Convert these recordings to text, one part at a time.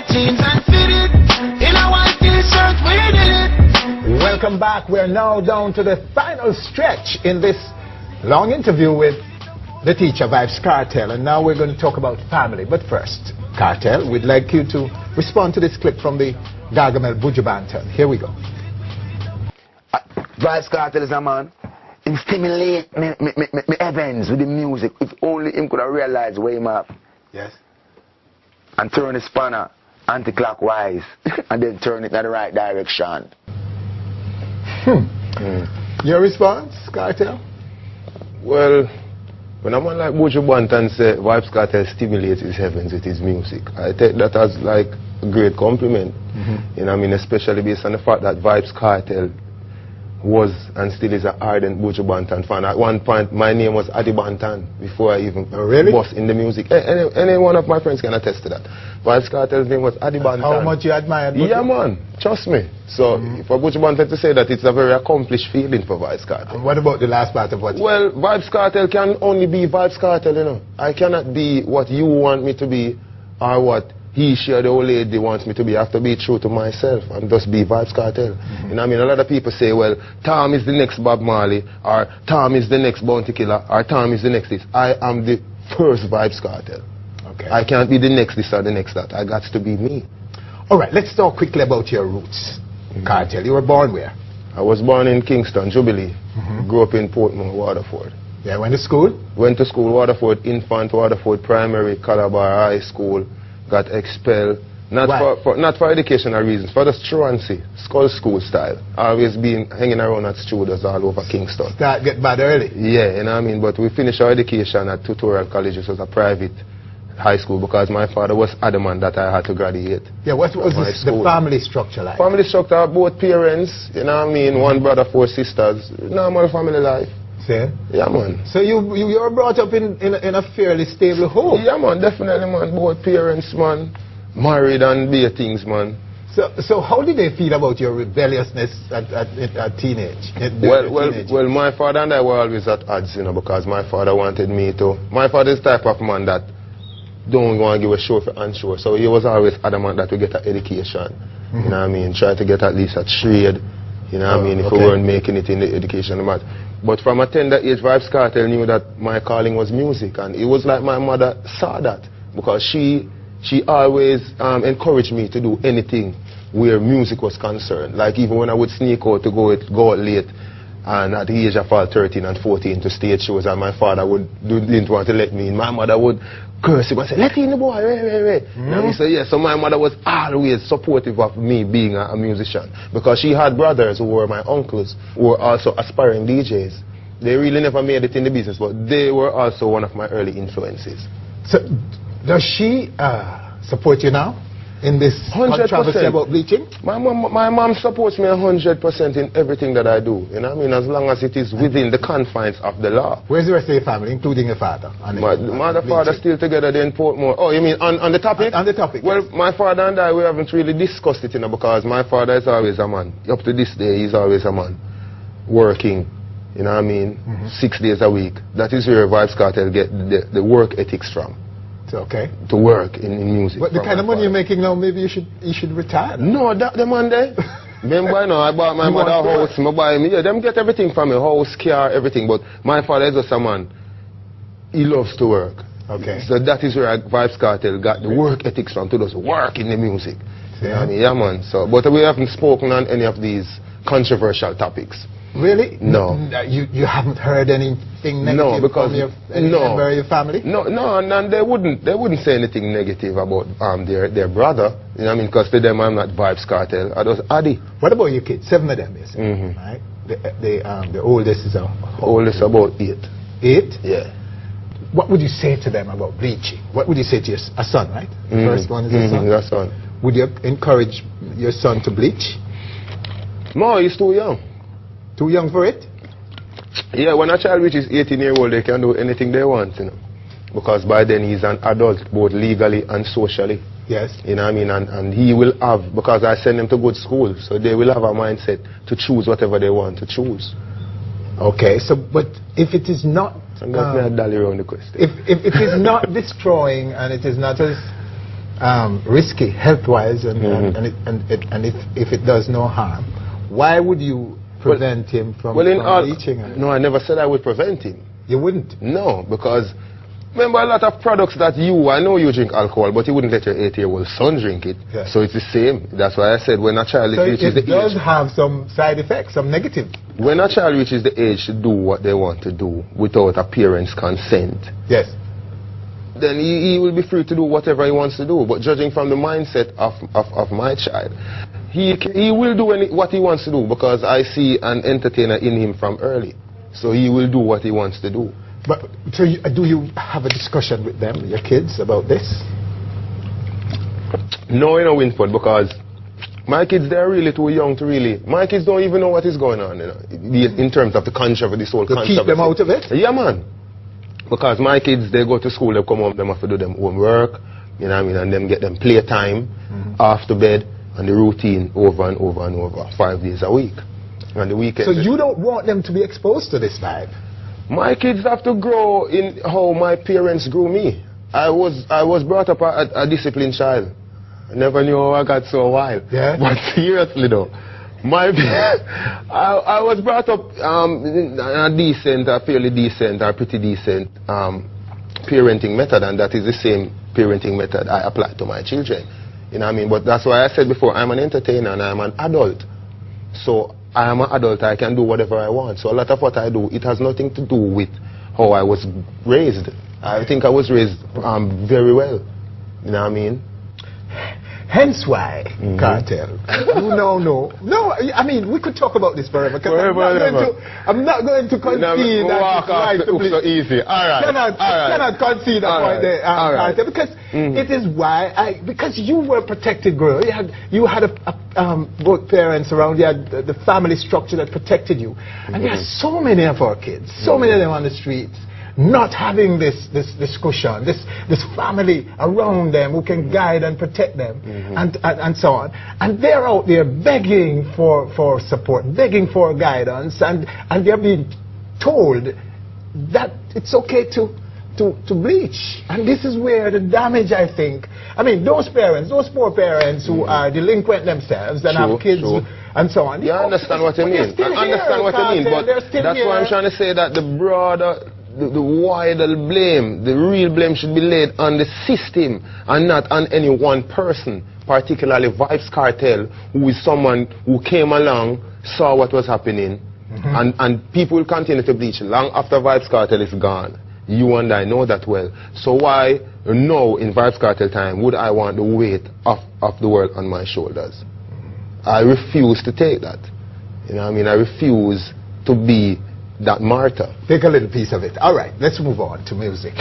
jeans and fit it. In a white t-shirt, we did it. Welcome back. We're now down to the final stretch in this long interview with the teacher, Vybz Kartel. And now we're going to talk about family. But first, Kartel, we'd like you to respond to this clip from the Gargamel Buju Banton. Here we go. Vybz Kartel is a man. He stimulate me events with the music. If only him could have realized where him at. Yes. And turn the spanner anti-clockwise and then turn it in the right direction. Your response, Kartel? Well, when a man like Buju Banton say Vybz Kartel stimulates his heavens with his music, I take that as like a great compliment. You know what I mean, especially based on the fact that Vybz Kartel was and still is an ardent Buju Banton fan. At one point, my name was Adi Banton before I even was in the music. Any one of my friends can attest to that. Vybz Kartel's name was Adi Banton. How much you admired Buju? Yeah, man. Trust me. So, for Buju Banton to say that, it's a very accomplished feeling for Vybz Kartel. And what about the last part of what you Well, Vybz Kartel can only be Vybz Kartel, you know. I cannot be what you want me to be or what he, she, or the old lady wants me to be. I have to be true to myself and just be Vybz Kartel. You know what I mean? A lot of people say, well, Tom is the next Bob Marley, or Tom is the next Bounty Killer, or Tom is the next this. I am the first Vybz Kartel. Okay. I can't be the next this or the next that. I got to be me. All right, let's talk quickly about your roots. Kartel, you were born where? I was born in Kingston, Jubilee. Grew up in Portmore, Waterford. Yeah, went to school? Went to school, Waterford Infant, Waterford Primary, Calabar High School. Got expelled, not for educational reasons, for just truancy, skull school style. Always been hanging around at studios all over Kingston. Start get bad early? Yeah, you know what I mean, but we finished our education at Tutorial College, which was a private high school, because my father was adamant that I had to graduate. Yeah, what was the family structure like? Family structure, both parents, you know what I mean, one brother, 4 sisters, normal family life. See? Yeah, man. So you were brought up in a fairly stable home? Yeah, man, definitely, man. Both parents, man, married and be things, man. So how did they feel about your rebelliousness at teenage? Well, my father and I were always at odds, you know, because my father wanted me to. My father is the type of man that don't want to give a show for unsure, so he was always adamant that we get an education. You know what I mean? Try to get at least a trade. You know what I mean? If we weren't making it in the education, but from a tender age, Vybz Kartel knew that my calling was music, and it was like my mother saw that, because she always encouraged me to do anything where music was concerned. Like even when I would sneak out to go out late, and at the age of 13 and 14 to stage shows, and my father didn't want to let me in, my mother would curse him and say, "Let in the boy, wait." And he said, yeah. So my mother was always supportive of me being a musician, because she had brothers who were my uncles, who were also aspiring DJs. They really never made it in the business, but they were also one of my early influences. So does she support you now in this controversy about bleaching? My mom supports me 100% in everything that I do. You know what I mean? As long as it is within the confines of the law. Where's the rest of your family, including your father? My father still together in Portmore. Oh, you mean on the topic? On the topic, well, yes. My father and I, we haven't really discussed it, you know, because my father is always a man. Up to this day, he's always a man. Working, you know what I mean? 6 days a week. That is where Vybz Kartel get the work ethics from. Okay. To work in music. But the kind of money you're making now, maybe you should retire. No, that the man there. Remember, no, I bought my mother a house, them get everything from a house, car, everything. But my father is just a man. He loves to work. Okay. So that is where Vybz Kartel got the work ethics from, to just work in the music. Yeah. I mean, yeah, man. So, but we haven't spoken on any of these controversial topics. Really? No. You haven't heard anything negative because from any member of your family? No, and they wouldn't say anything negative about their brother. You know what I mean? Because to them I'm not Vybz Kartel. I was Adi. What about your kids? 7 of them, you say, right? The oldest is oldest about 8. 8? Yeah. What would you say to them about bleaching? What would you say to your son, right? The first one is a son? Your son. Would you encourage your son to bleach? No, he's too young. Too young for it? Yeah, when a child reaches 18 years old, they can do anything they want, you know. Because by then he's an adult, both legally and socially. Yes. You know what I mean? And he will have, because I send them to good school, so they will have a mindset to choose whatever they want to choose. Okay, so, but if it is not... I'm not going to dally around the question. If it is not destroying and it is not as risky health-wise, and if it does no harm, why would you prevent him from reaching it? No, I never said I would prevent him. You wouldn't? No, because remember a lot of products that I know you drink alcohol, but you wouldn't let your 8-year-old son drink it. Yeah. So it's the same. That's why I said when a child reaches the age. It does have some side effects, some negative. When a child reaches the age to do what they want to do without a parent's consent. Yes. Then he will be free to do whatever he wants to do. But judging from the mindset of my child, he will do what he wants to do, because I see an entertainer in him from early. So he will do what he wants to do. But so do you have a discussion with them, your kids, about this? No, Winford, because my kids, they're really too young to really. My kids don't even know what is going on, in terms of the controversy, this whole controversy. Keep them out of it? Yeah, man. Because my kids, they go to school, they come home, they have to do them homework, and them get them playtime, after bed, and the routine over and over and over, 5 days a week. And the weekend. So you don't want them to be exposed to this vibe? My kids have to grow in how my parents grew me. I was brought up a disciplined child. I never knew how I got so wild. Yeah. But seriously though, I was brought up a fairly decent, or pretty decent parenting method, and that is the same parenting method I apply to my children. You know what I mean? But that's why I said before, I'm an entertainer and I'm an adult. So I am an adult, I can do whatever I want. So a lot of what I do, it has nothing to do with how I was raised. I think I was raised very well. You know what I mean? Hence why, Kartel, no, I mean, we could talk about this forever. I'm not going to concede that it's right to be so easy. All right. Cannot concede a point there, Kartel, because it is why because you were a protected girl. You had both parents around. You had the family structure that protected you, and there are so many of our kids, so many of them on the streets, not having this cushion, this family around them who can guide and protect them, and so on. And they're out there begging for support, begging for guidance, and they're being told that it's okay to bleach. And this is where the damage, I think, I mean, those poor parents who are delinquent themselves and have kids and so on. Yeah, I understand what you mean. I understand what you mean, but that's why I'm trying to say that the broader, the wider blame, the real blame should be laid on the system and not on any one person, particularly Vybz Kartel, who is someone who came along, saw what was happening, and people will continue to bleach long after Vybz Kartel is gone. You and I know that well. So why now in Vybz Kartel time would I want the weight of the world on my shoulders? I refuse to take that. You know what I mean? I refuse to be that martyr. Take a little piece of it. All right, let's move on to music.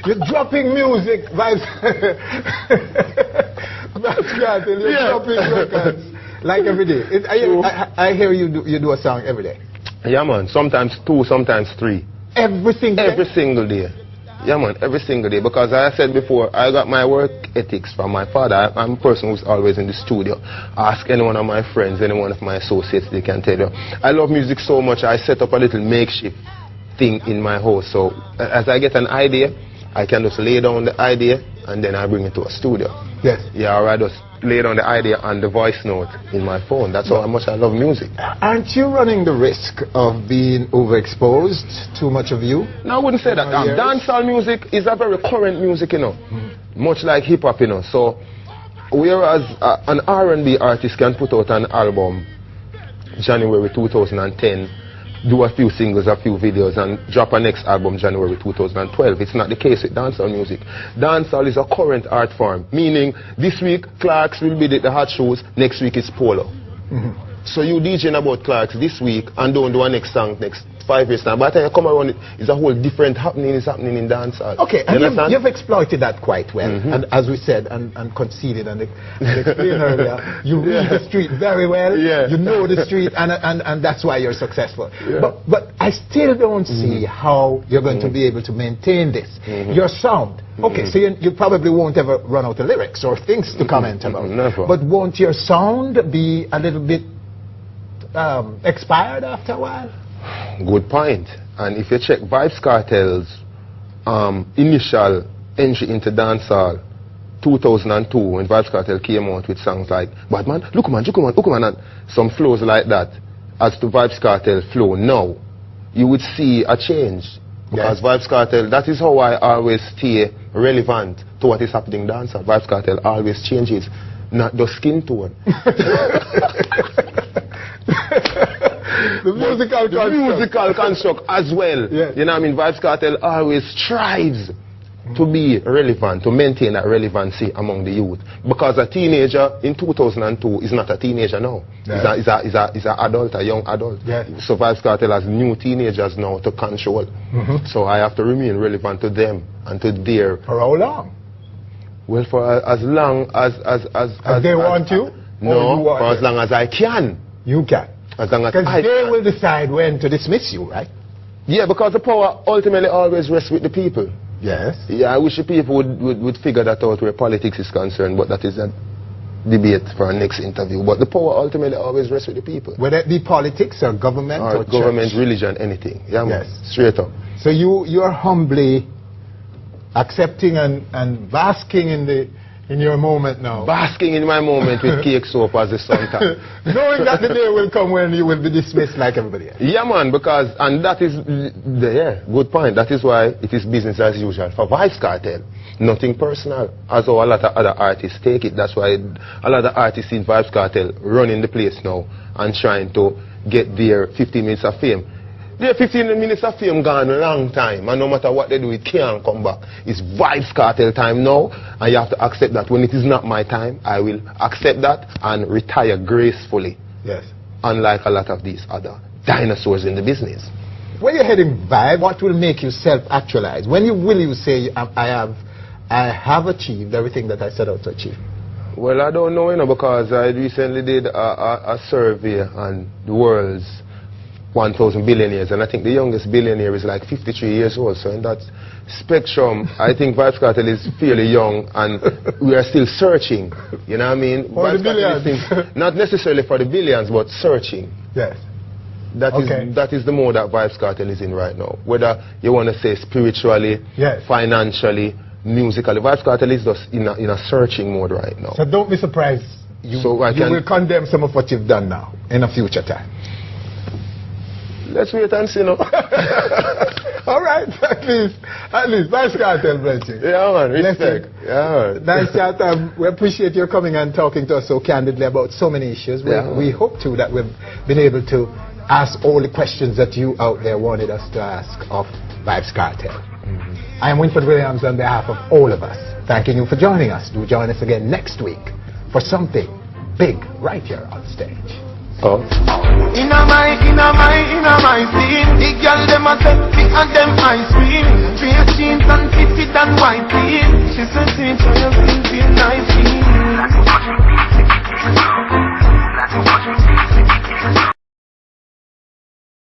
You're dropping music, Vybz. Vybz Kartel, you're dropping records like every day. I hear you do a song every day. Yeah, man. Sometimes 2, sometimes 3. Every single day? Yeah, man, every single day. Because as I said before, I got my work ethics from my father. I'm a person who's always in the studio. Ask any one of my friends, any one of my associates, they can tell you. I love music so much, I set up a little makeshift thing in my house. So as I get an idea, I can just lay down the idea and then I bring it to a studio. Yes. Yeah, or I just lay down the idea on the voice note in my phone. That's how much I love music. Aren't you running the risk of being overexposed? Too much of you? No, I wouldn't say that. Dancehall music is a very current music, you know. Much like hip-hop, you know. So, whereas an R&B artist can put out an album January 2010, do a few singles, a few videos, and drop a next album January 2012. It's not the case with dancehall music. Dancehall is a current art form, meaning this week Clarks will be the hot shoes, next week it's Polo. So you DJing about Clarks this week and don't do a next song next 5 years time. By the time you come around, it's a whole different happening is happening in dancehall. Okay, and you've exploited that quite well. And as we said and conceded and explained earlier, you read the street very well. You know the street, and that's why you're successful. But I still don't see how you're going to be able to maintain this. Your sound. Okay, so you probably won't ever run out of lyrics or things to comment about. Never. But won't your sound be a little bit expired after a while? Good point. And if you check Vybz Kartel's initial entry into dancehall, 2002 when Vybz Kartel came out with songs like Bad Man, Look Man, and some flows like that, as to Vybz Kartel flow now, you would see a change. Because Vybz Kartel, that is how I always stay relevant to what is happening dance. Vybz Kartel always changes, not the skin tone. The musical construct as well. Yes. You know what I mean? Vybz Kartel always strives to be relevant, to maintain that relevancy among the youth. Because a teenager in 2002 is not a teenager now. Yeah. He's an adult, a young adult. Yeah. So Vybz Kartel has new teenagers now to control. So I have to remain relevant to them and to their... For how long? Well, for as long as they want you? No, you want for as long as I can. You can. As long as Because I they can. will decide when to dismiss you, right? Yeah, because the power ultimately always rests with the people. Yes. Yeah, I wish the people would figure that out where politics is concerned, but that is a debate for our next interview. But the power ultimately always rests with the people. Whether it be politics or government or government, church. religion, anything. Yeah, man. Yes. Straight up. So you're humbly accepting and basking in your moment now. Basking in my moment with cake soap as the sun time. Knowing that the day will come when you will be dismissed like everybody else. Yeah, man, because, and that is, good point. That is why it is business as usual for Vybz Kartel. Nothing personal, as how a lot of other artists take it. That's why a lot of artists in Vybz Kartel running the place now and trying to get their 15 minutes of fame. Their 15 minutes of fame gone a long time, and no matter what they do, it can't come back. It's Vybz Kartel time now, and you have to accept that when it is not my time, I will accept that and retire gracefully. Yes. Unlike a lot of these other dinosaurs in the business. When you're heading Vibe, what will make you self-actualize? When will you say, I have achieved everything that I set out to achieve? Well, I don't know, because I recently did a survey on the world's 1,000 billionaires, and I think the youngest billionaire is like 53 years old. So in that spectrum, I think Vybz Kartel is fairly young, and we are still searching. You know what I mean? For the billions. Not necessarily for the billions, but searching. Yes. That is the mode that Vybz Kartel is in right now. Whether you want to say spiritually, yes, financially, musically, Vybz Kartel is just in a searching mode right now. So don't be surprised. You will condemn some of what you've done now in a future time. Let's wait and see now. All right, at least, Vybz Kartel, bless you. Yeah, man, respect. Yeah, man. Nice chat. We appreciate your coming and talking to us so candidly about so many issues. We hope too that we've been able to ask all the questions that you out there wanted us to ask of Vybz Kartel. I am Winford Williams on behalf of all of us, thanking you for joining us. Do join us again next week for something big right here on stage. In my scene, the girl them a sexy and them ice cream.